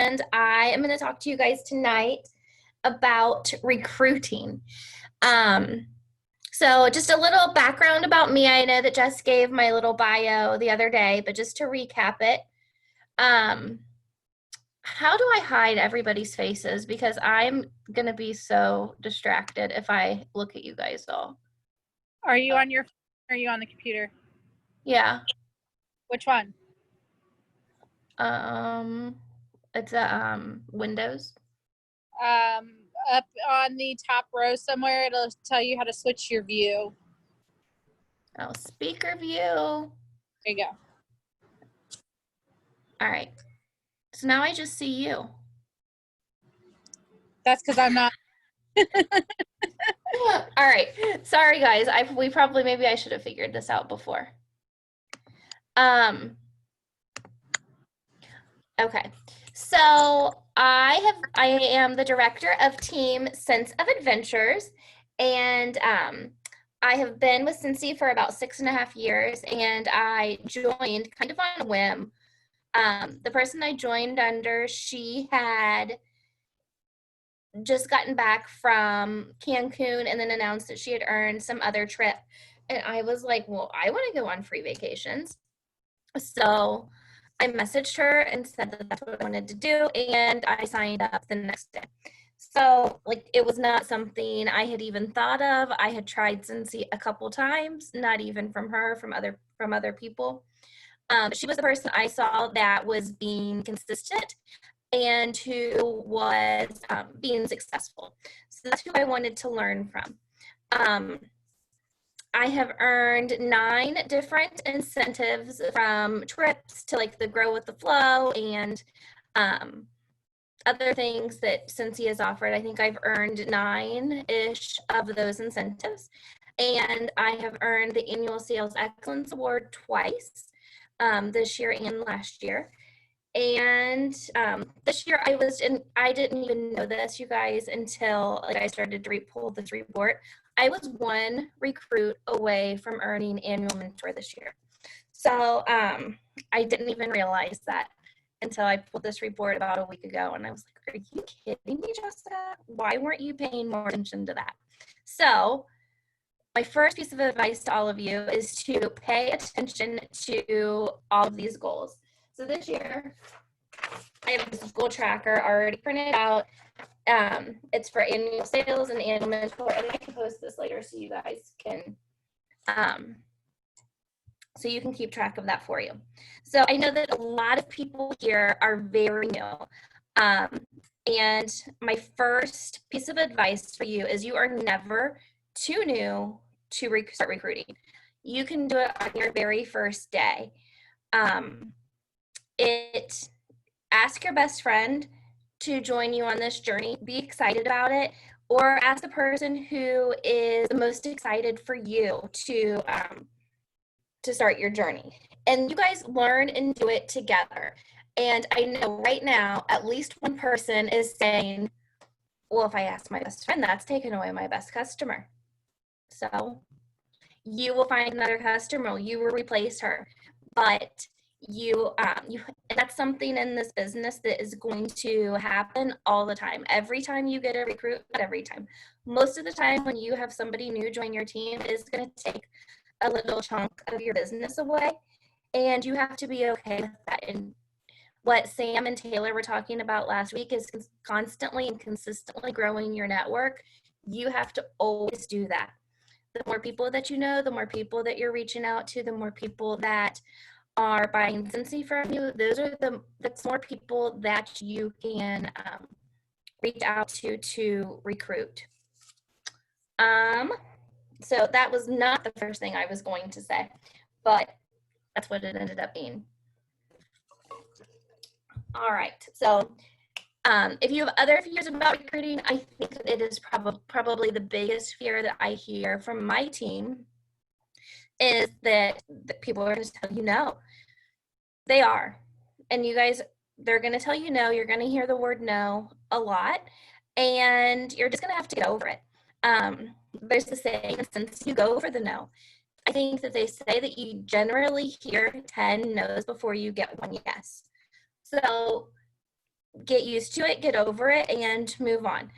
and I am going to talk to you guys tonight about recruiting. Um, so just a little background about me. I know that Jess gave my little bio the other day, but just to recap it, um, how do I hide everybody's faces? Because I'm going to be so distracted if I look at you guys all. Are you on your phone or are you on the computer? Yeah. Which one? It's Windows. Up on the top row somewhere, it'll tell you how to switch your view. Oh, speaker view. There you go. All right. So now I just see you. That's because I'm not. All right. Sorry, guys. Maybe I should have figured this out before. Okay. So I am the director of Team Sense of Adventures, and I have been with Scentsy for about 6.5 years, and I joined kind of on a whim. The person I joined under, she had just gotten back from Cancun and then announced that she had earned some other trip. And I was like, well, I want to go on free vacations. So I messaged her and said that that's what I wanted to do. And I signed up the next day. So like, it was not something I had even thought of. I had tried Scentsy a couple times, not even from her, from other people. She was the person I saw that was being consistent and who was being successful. So that's who I wanted to learn from. I have earned 9 different incentives, from trips to like the Grow with the Flow and other things that Scentsy has offered. I think I've earned 9-ish of those incentives. And I have earned the Annual Sales Excellence Award twice, this year and last year. And this year I didn't even know this, you guys, until like I started to pull this report. I was 1 recruit away from earning Annual Mentor this year. So I didn't even realize that until I pulled this report about a week ago. And I was like, are you kidding me, Jessica? Why weren't you paying more attention to that? So my first piece of advice to all of you is to pay attention to all of these goals. So this year, I have this goal tracker already printed out. It's for annual sales and annual mentor, and I can post this later so you guys can, so you can keep track of that for you. So I know that a lot of people here are very new. And my first piece of advice for you is you are never too new to start recruiting. You can do it on your very first day. Ask your best friend to join you on this journey. Be excited about it, or ask the person who is the most excited for you to start your journey. And you guys learn and do it together. And I know right now, at least one person is saying, well, if I ask my best friend, that's taken away my best customer. So you will find another customer, you will replace her. But and that's something in this business that is going to happen all the time. Every time you get a recruit, not every time, most of the time when you have somebody new join your team, it's going to take a little chunk of your business away, and you have to be okay with that. And what Sam and Taylor were talking about last week is constantly and consistently growing your network. You have to always do that. The more people that you know, the more people that you're reaching out to, the more people that are buying Scentsy from you, that's more people that you can reach out to recruit. So that was not the first thing I was going to say, but that's what it ended up being. All right, so if you have other fears about recruiting, I think that it is probably the biggest fear that I hear from my team is that people are going to tell you no. They are. And you guys, they're going to tell you no. You're going to hear the word no a lot, and you're just going to have to get over it. There's the saying, since you go for the no. I think that they say that you generally hear 10 no's before you get 1 yes. So get used to it, get over it, and move on.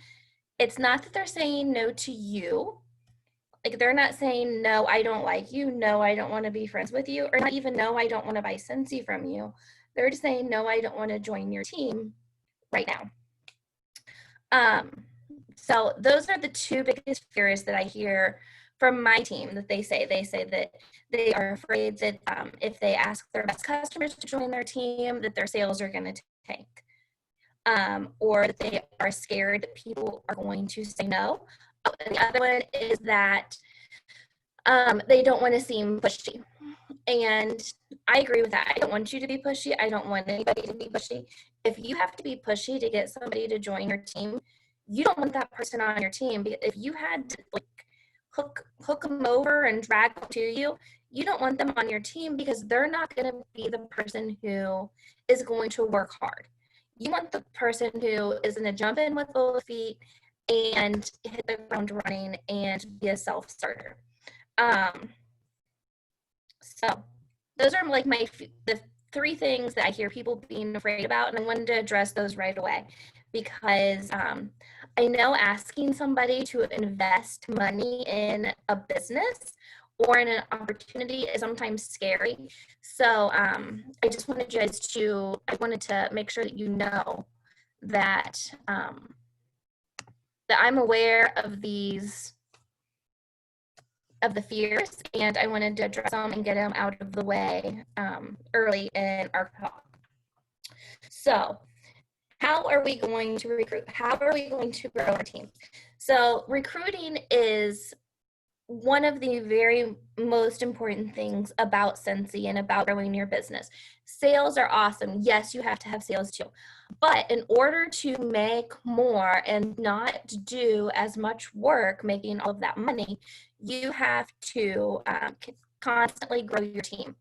It's not that they're saying no to you. Like, they're not saying, no, I don't like you. No, I don't want to be friends with you. Or not even, no, I don't want to buy Scentsy from you. They're just saying, no, I don't want to join your team right now. So those are the two biggest fears that I hear from my team that they say. They say that they are afraid that if they ask their best customers to join their team, that their sales are going to tank. Or that they are scared that people are going to say no. And the other one is that they don't want to seem pushy. And I agree with that. I don't want you to be pushy. I don't want anybody to be pushy. If you have to be pushy to get somebody to join your team, you don't want that person on your team. If you had to like hook them over and drag them to you, you don't want them on your team because they're not going to be the person who is going to work hard. You want the person who is going to jump in with both feet and hit the ground running and be a self-starter. So those are like the three things that I hear people being afraid about, and I wanted to address those right away because I know asking somebody to invest money in a business or in an opportunity is sometimes scary. So I just wanted you guys I wanted to make sure that you know that that I'm aware of the fears, and I wanted to address them and get them out of the way early in our talk. So how are we going to recruit? How are we going to grow our team? So recruiting is one of the very most important things about Scentsy and about growing your business. Sales are awesome. Yes, you have to have sales too. But in order to make more and not do as much work making all of that money, you have to constantly grow your team.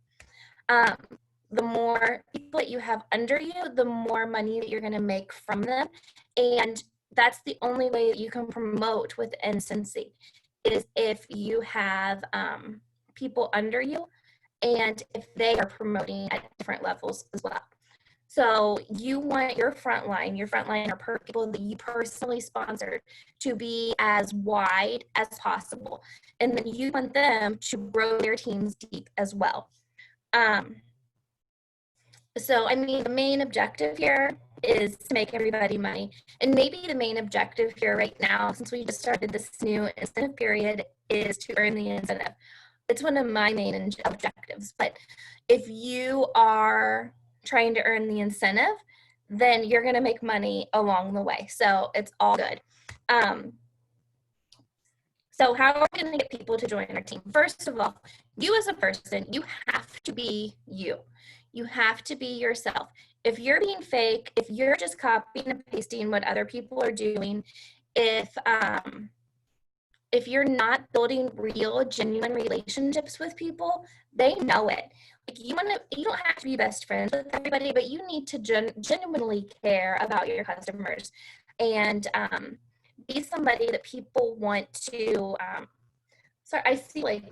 The more people that you have under you, the more money that you're going to make from them. And that's the only way that you can promote within Scentsy is if you have people under you and if they are promoting at different levels as well. So you want your frontline are people that you personally sponsored to be as wide as possible. And then you want them to grow their teams deep as well. So, I mean, the main objective here is to make everybody money. And maybe the main objective here right now, since we just started this new incentive period, is to earn the incentive. It's one of my main objectives. But if you are trying to earn the incentive, then you're going to make money along the way. So it's all good. So how are we going to get people to join our team? First of all, you as a person, you have to be you. You have to be yourself. If you're being fake, if you're just copying and pasting what other people are doing, if you're not building real, genuine relationships with people, they know it. Like you don't have to be best friends with everybody, but you need to genuinely care about your customers and be somebody that people want to. Sorry, I see like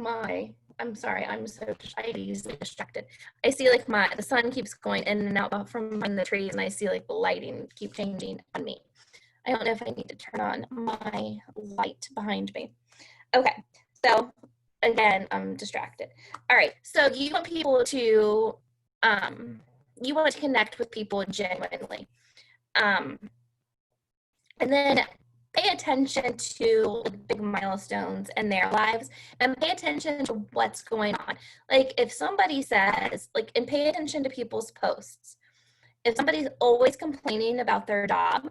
I'm sorry, I'm so easily distracted. I see like the sun keeps going in and out from behind the trees, and I see like the lighting keep changing on me. I don't know if I need to turn on my light behind me. Okay, so again, I'm distracted. All right, so you want people to, you want to connect with people genuinely. And then pay attention to big milestones in their lives and pay attention to what's going on. Like if somebody says, and pay attention to people's posts. If somebody's always complaining about their job,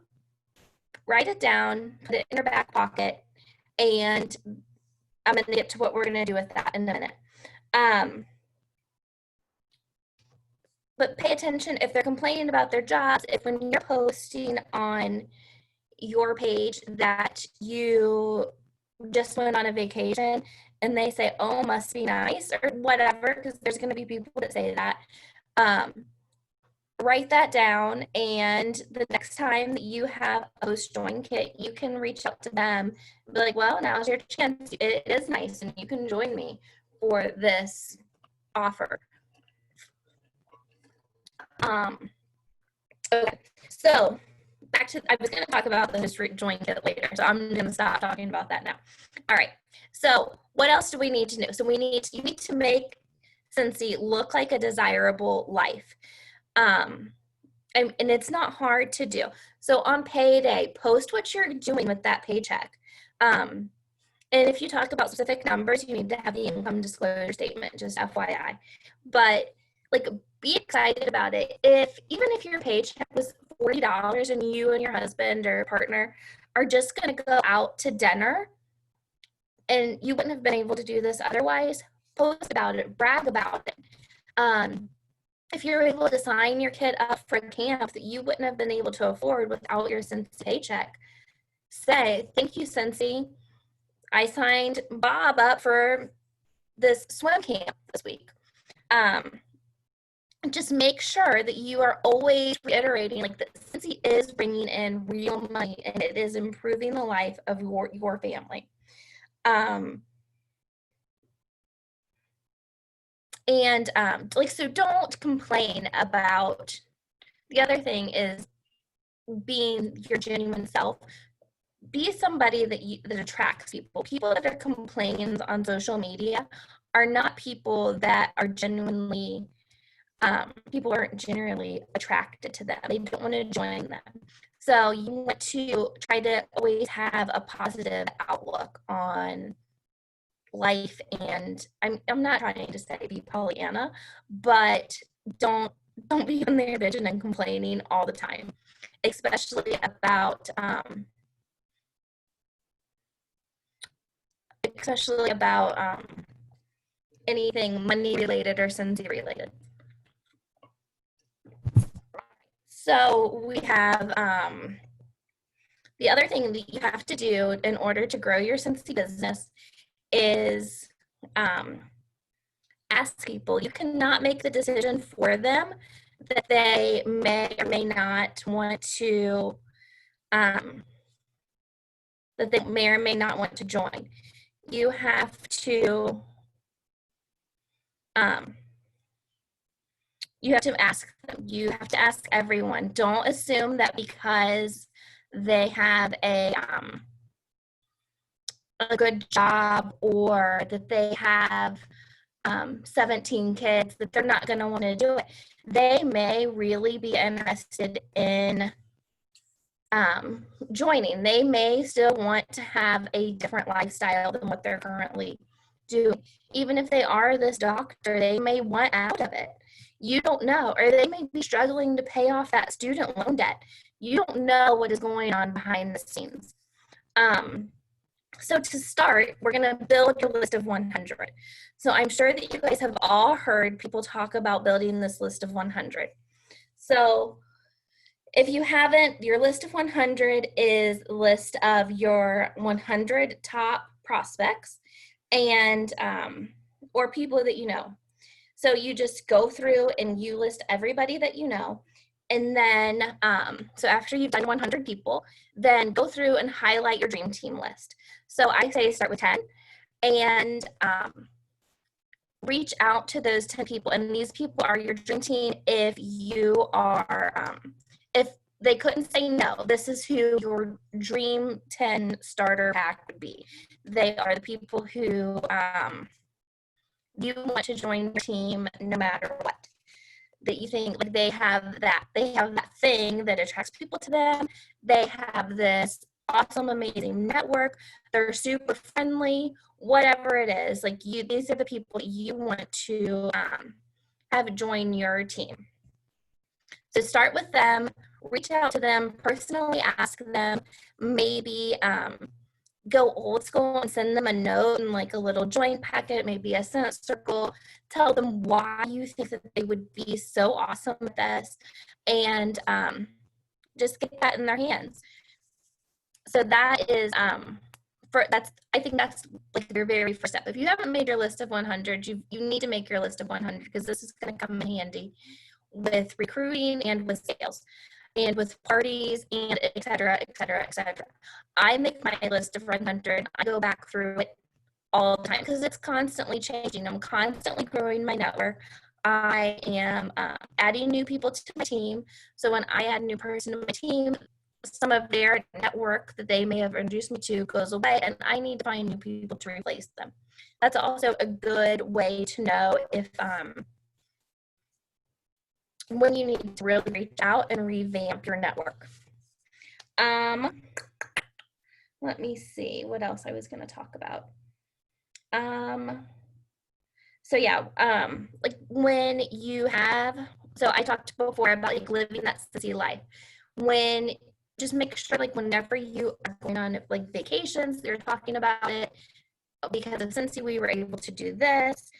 write it down, put it in your back pocket, and I'm going to get to what we're going to do with that in a minute. But pay attention if they're complaining about their jobs, if when you're posting on your page that you just went on a vacation and they say, oh, must be nice or whatever, because there's going to be people that say that. Write that down, and the next time that you have a post join kit, you can reach out to them and be like, well, now's your chance. It is nice, and you can join me for this offer. Okay, so back to, I was going to talk about the history join kit later, so I'm going to stop talking about that now. All right. So what else do we need to know? So you need to make Cincy look like a desirable life. And it's not hard to do. So on payday, post what you're doing with that paycheck. And if you talk about specific numbers, you need to have the income disclosure statement, just FYI. But like, be excited about it. Even if your paycheck was $40 and you and your husband or partner are just going to go out to dinner and you wouldn't have been able to do this otherwise, post about it, brag about it. If you're able to sign your kid up for a camp that you wouldn't have been able to afford without your Cincy paycheck, say, thank you, Cincy. I signed Bob up for this swim camp this week. Just make sure that you are always reiterating, like, that Cincy is bringing in real money and it is improving the life of your family. So don't complain about, the other thing is being your genuine self. Be somebody that attracts people. People that are complaining on social media are not people that are genuinely, people aren't generally attracted to them. They don't want to join them. So you want to try to always have a positive outlook on life, and I'm not trying to say be Pollyanna, but don't be in there bitching and complaining all the time, especially about anything money related or Cincy related. So we have the other thing that you have to do in order to grow your Cincy business is ask people. You cannot make the decision for them that they may or may not want to, that they may or may not want to join. You have to, ask them. You have to ask everyone. Don't assume that because they have a good job or that they have 17 kids that they're not going to want to do it. They may really be interested in joining. They may still want to have a different lifestyle than what they're currently doing. Even if they are this doctor, they may want out of it. You don't know, or they may be struggling to pay off that student loan debt. You don't know what is going on behind the scenes. So to start, we're going to build your list of 100. So I'm sure that you guys have all heard people talk about building this list of 100. So if you haven't, your list of 100 is a list of your 100 top prospects and or people that you know. So you just go through and you list everybody that you know. And then, so after you've done 100 people, then go through and highlight your dream team list. So I say start with 10 and reach out to those 10 people. And these people are your dream team if you are, if they couldn't say no, this is who your dream 10 starter pack would be. They are the people who you want to join your team no matter what. That you think like they have that thing that attracts people to them. They have this awesome, amazing network. They're super friendly, whatever it is. Like these are the people you want to have join your team. So start with them, reach out to them, personally ask them, maybe go old school and send them a note and like a little joint packet, maybe a sentence circle. Tell them why you think that they would be so awesome at this, and just get that in their hands. So that is I think that's like your very first step. If you haven't made your list of 100, you need to make your list of 100 because this is going to come in handy with recruiting and with sales and with parties and et cetera, et cetera, et cetera. I make my list of 100. I go back through it all the time because it's constantly changing. I'm constantly growing my network. I am adding new people to my team. So when I add a new person to my team, some of their network that they may have introduced me to goes away and I need to find new people to replace them. That's also a good way to know if when you need to really reach out and revamp your network. Let me see what else I was going to talk about. So yeah, like when you have, so I talked before about like living that city life. When just make sure like whenever you are going on like vacations, you're talking about it. Because of Cincy, we were able to do this.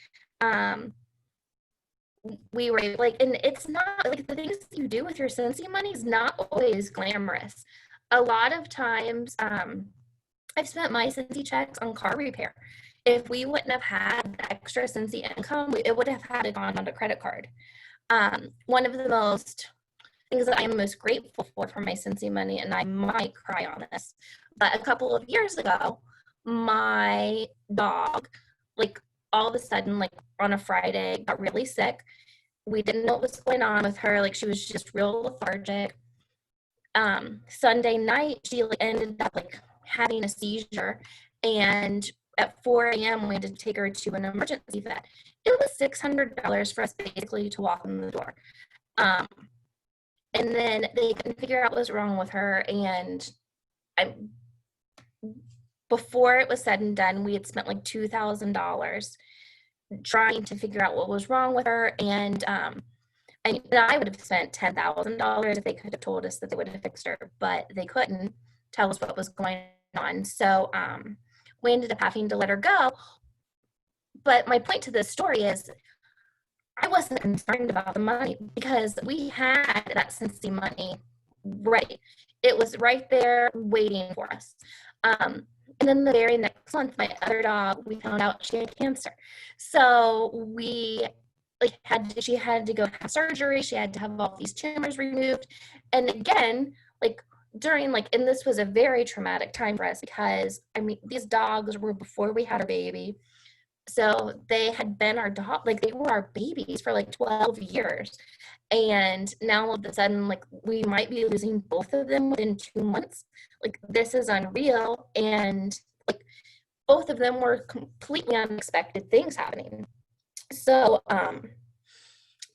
We were like, and it's not like the things that you do with your Cincy money is not always glamorous. A lot of times, I've spent my Cincy checks on car repair. If we wouldn't have had the extra Cincy income, it would have had it gone on a credit card. One of the most things that I'm most grateful for my Cincy money, and I might cry on this, but a couple of years ago, my dog, like all of a sudden, like on a Friday, got really sick. We didn't know what was going on with her. Like she was just real lethargic. Sunday night, she like ended up like having a seizure, and at 4 a.m. we had to take her to an emergency vet. It was $600 for us basically to walk in the door. And then they couldn't figure out what was wrong with her, and before it was said and done, we had spent like $2,000 trying to figure out what was wrong with her, and I would have spent $10,000 if they could have told us that they would have fixed her, but they couldn't tell us what was going on. So we ended up having to let her go. But my point to this story is I wasn't concerned about the money because we had that Cincy money ready. It was right there waiting for us. And then the very next month, my other dog, we found out she had cancer. So we she had to go have surgery. She had to have all these tumors removed. And again, like during and this was a very traumatic time for us because I mean, these dogs were before we had our baby. So they had been our dog, like they were our babies for like 12 years. And now all of a sudden, like we might be losing both of them within 2 months. Like this is unreal. And like both of them were completely unexpected things happening. So,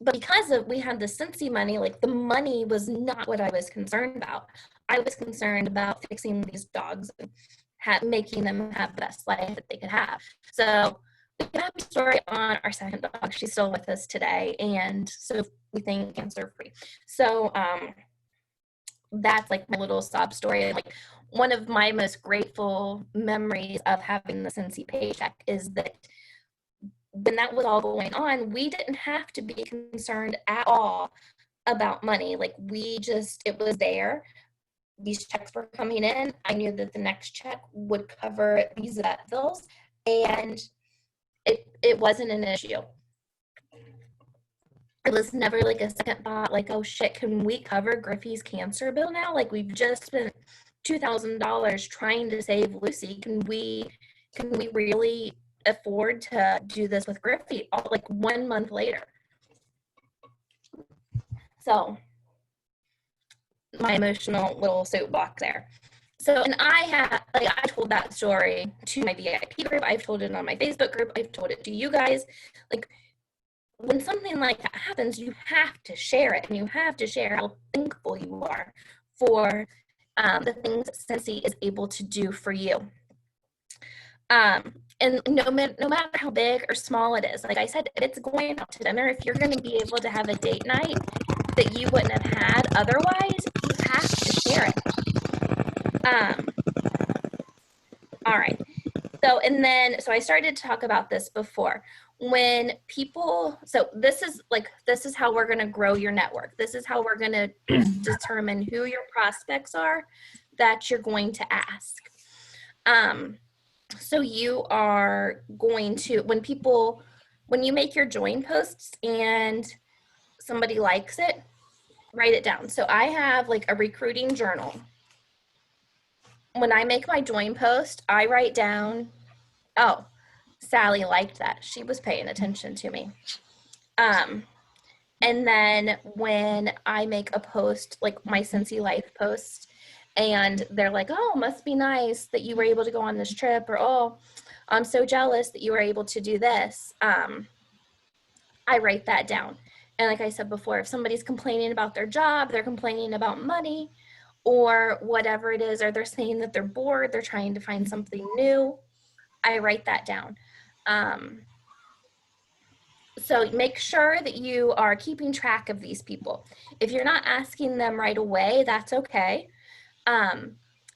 but because we had the Cincy money, like the money was not what I was concerned about. I was concerned about fixing these dogs and making them have the best life that they could have. So we have a story on our second dog. She's still with us today, and so we think cancer free. So that's like my little sob story. Like one of my most grateful memories of having the Cincy paycheck is that when that was all going on, we didn't have to be concerned at all about money. Like it was there. These checks were coming in. I knew that the next check would cover these vet bills, and it wasn't an issue. It was never like a second thought, like, oh shit, can we cover Griffey's cancer bill now? Like we've just spent $2,000 trying to save Lucy. Can we really afford to do this with Griffey like 1 month later? So my emotional little soapbox there. So, and I told that story to my VIP group. I've told it on my Facebook group. I've told it to you guys. Like when something like that happens, you have to share it, and you have to share how thankful you are for the things that Cincy is able to do for you. And no matter how big or small it is, like I said, if it's going out to dinner, if you're going to be able to have a date night that you wouldn't have had otherwise, you have to share it. All right. So I started to talk about this before. When people, so this is how we're going to grow your network. This is how we're going to determine who your prospects are that you're going to ask. So you are going to, when you make your join posts and somebody likes it, write it down. So I have like a recruiting journal. When I make my join post, I write down, oh, Sally liked that. She was paying attention to me. And then when I make a post, like my Cincy Life post, And they're like, oh, must be nice that you were able to go on this trip, or oh, I'm so jealous that you were able to do this. I write that down. And like I said before, if somebody's complaining about their job, they're complaining about money or whatever it is, or they're saying that they're bored, they're trying to find something new, I write that down. So make sure that you are keeping track of these people. If you're not asking them right away, that's okay.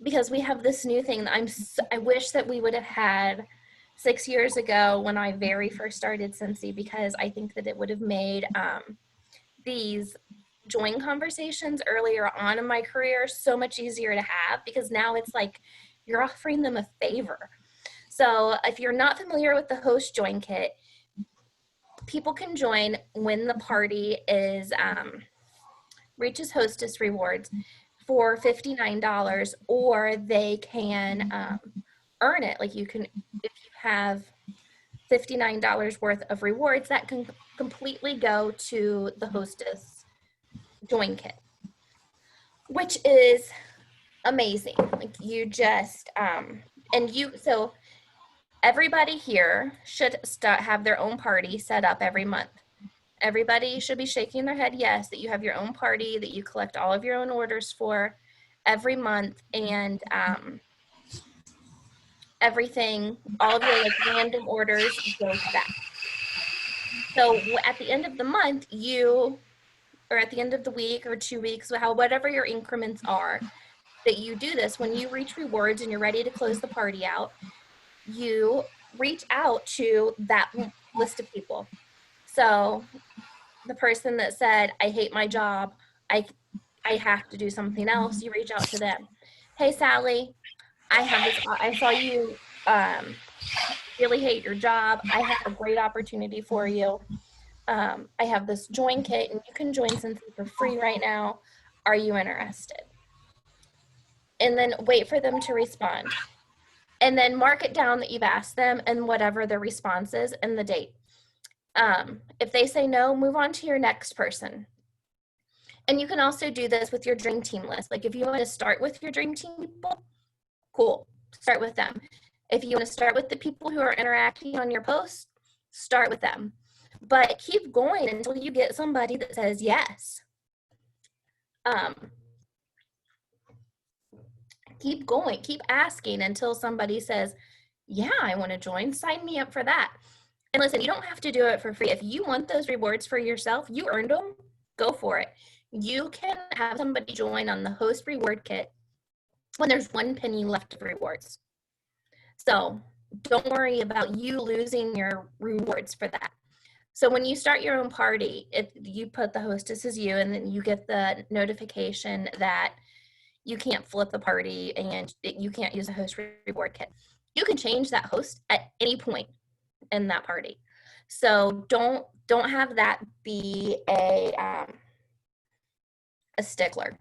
Because we have this new thing that I wish that we would have had 6 years ago when I very first started Scentsy, because I think that it would have made these join conversations earlier on in my career so much easier to have, because now it's like you're offering them a favor. So if you're not familiar with the host join kit, people can join when the party is reaches hostess rewards for $59, or they can earn it. Like you can, if you have $59 worth of rewards, that can completely go to the hostess join kit, which is amazing. Like you just so everybody here should have their own party set up every month. Everybody should be shaking their head yes, that you have your own party, that you collect all of your own orders for every month, and everything, all of your like random orders go to that. So at the end of the month, or at the end of the week or 2 weeks, whatever your increments are, that you do this, when you reach rewards and you're ready to close the party out, you reach out to that list of people. So the person that said, I hate my job, I have to do something else, you reach out to them. Hey, Sally, I saw you really hate your job. I have a great opportunity for you. I have this join kit and you can join Scentsy for free right now. Are you interested? And then wait for them to respond. And then mark it down that you've asked them and whatever their response is and the date. If they say no, move on to your next person. And you can also do this with your dream team list. Like if you want to start with your dream team people, cool, start with them. If you want to start with the people who are interacting on your posts, start with them. But keep going until you get somebody that says yes. Keep going, keep asking until somebody says, yeah, I want to join, sign me up for that. And listen, you don't have to do it for free. If you want those rewards for yourself, you earned them, go for it. You can have somebody join on the host reward kit when there's 1 penny left of rewards. So don't worry about you losing your rewards for that. So when you start your own party, if you put the hostess as you, and then you get the notification that you can't flip the party and you can't use a host reward kit. You can change that host at any point in that party. So don't have that be a stickler.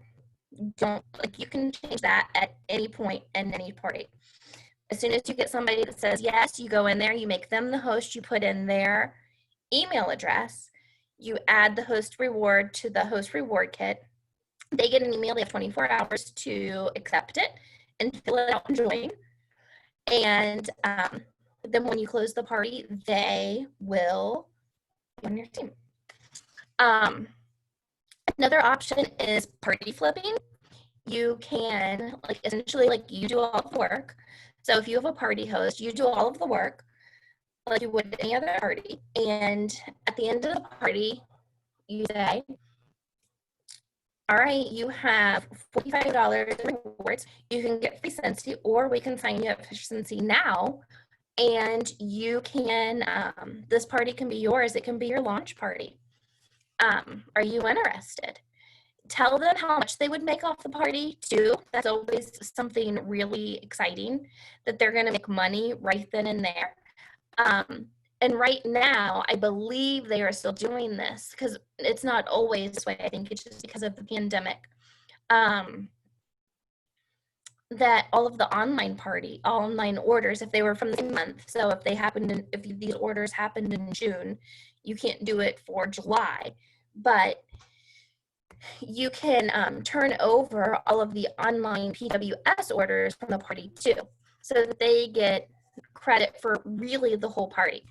You can change that at any point in any party. As soon as you get somebody that says yes, you go in there, you make them the host, you put in their email address, you add the host reward to the host reward kit. They get an email, they have 24 hours to accept it and fill it out and join. And then when you close the party, they will be on your team. Another option is party flipping. You can, essentially, you do all the work. So if you have a party host, you do all of the work like you would any other party. And at the end of the party, you say, all right, you have $45 in rewards. You can get free Scentsy, or we can sign you up for Scentsy now. And you can, this party can be yours. It can be your launch party. Are you interested? Tell them how much they would make off the party too. That's always something really exciting, that they're going to make money right then and there. And right now, I believe they are still doing this, because it's not always this way. I think it's just because of the pandemic. That all of the online orders, if they were from the same month, so if these orders happened in June, you can't do it for July. But you can turn over all of the online PWS orders from the party too, so that they get credit for really the whole party.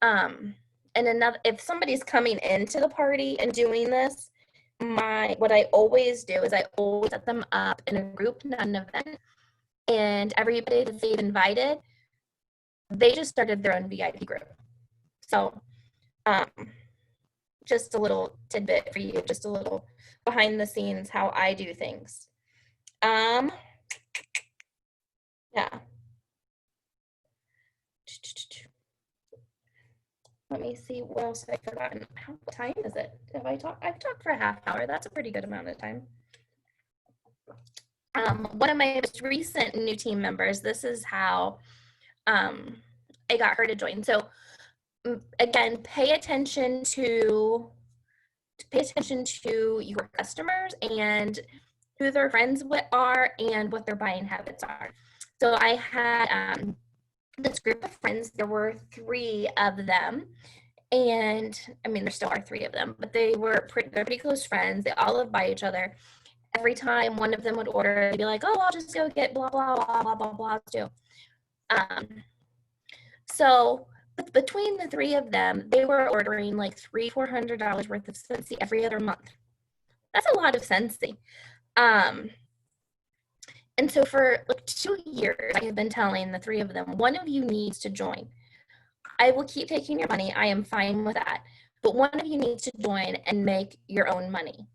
And another, if somebody's coming into the party and doing this, what I always do is I always set them up in a group, not an event, and everybody that they've invited, they just started their own VIP group. So just a little tidbit for you, just a little behind the scenes how I do things. Yeah. Let me see what else I've forgotten. What time is it? I've talked for a half hour. That's a pretty good amount of time. One of my most recent new team members, this is how I got her to join. So again, pay attention to your customers and who their friends are and what their buying habits are. So I had this group of friends. There were 3 of them, and I mean there still are 3 of them, but they're pretty close friends. They all live by each other. Every time one of them would order, they'd be like, "Oh, I'll just go get blah blah blah blah blah blah too." So between the 3 of them, they were ordering like $300-400 worth of Scentsy every other month. That's a lot of Scentsy. And so for like 2 years, I have been telling the 3 of them, one of you needs to join. I will keep taking your money. I am fine with that. But one of you needs to join and make your own money.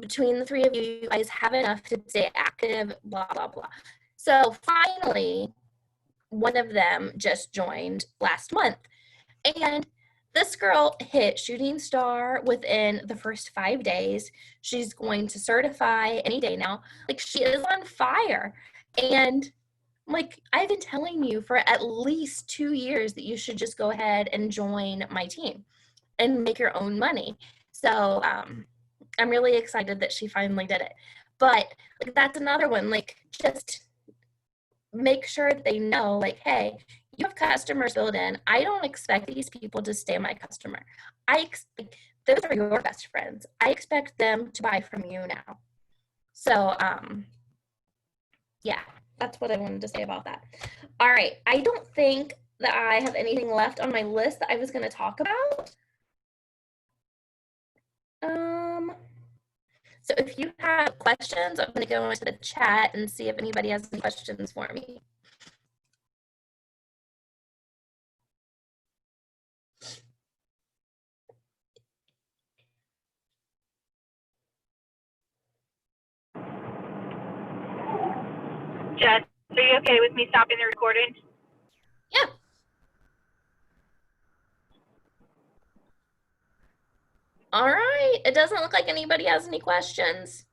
Between the 3 of you, you guys have enough to stay active, blah, blah, blah. So finally, one of them just joined last month. And this girl hit shooting star within the first 5 days. She's going to certify any day now. Like, she is on fire. And like, I've been telling you for at least 2 years that you should just go ahead and join my team and make your own money. So I'm really excited that she finally did it. But like, that's another one. Like, just make sure that they know, like, hey, you have customers built in. I don't expect these people to stay my customer. Those are your best friends. I expect them to buy from you now. So yeah, that's what I wanted to say about that. All right, I don't think that I have anything left on my list that I was going to talk about. So if you have questions, I'm going to go into the chat and see if anybody has any questions for me. Jess, are you okay with me stopping the recording? Yeah. All right. It doesn't look like anybody has any questions.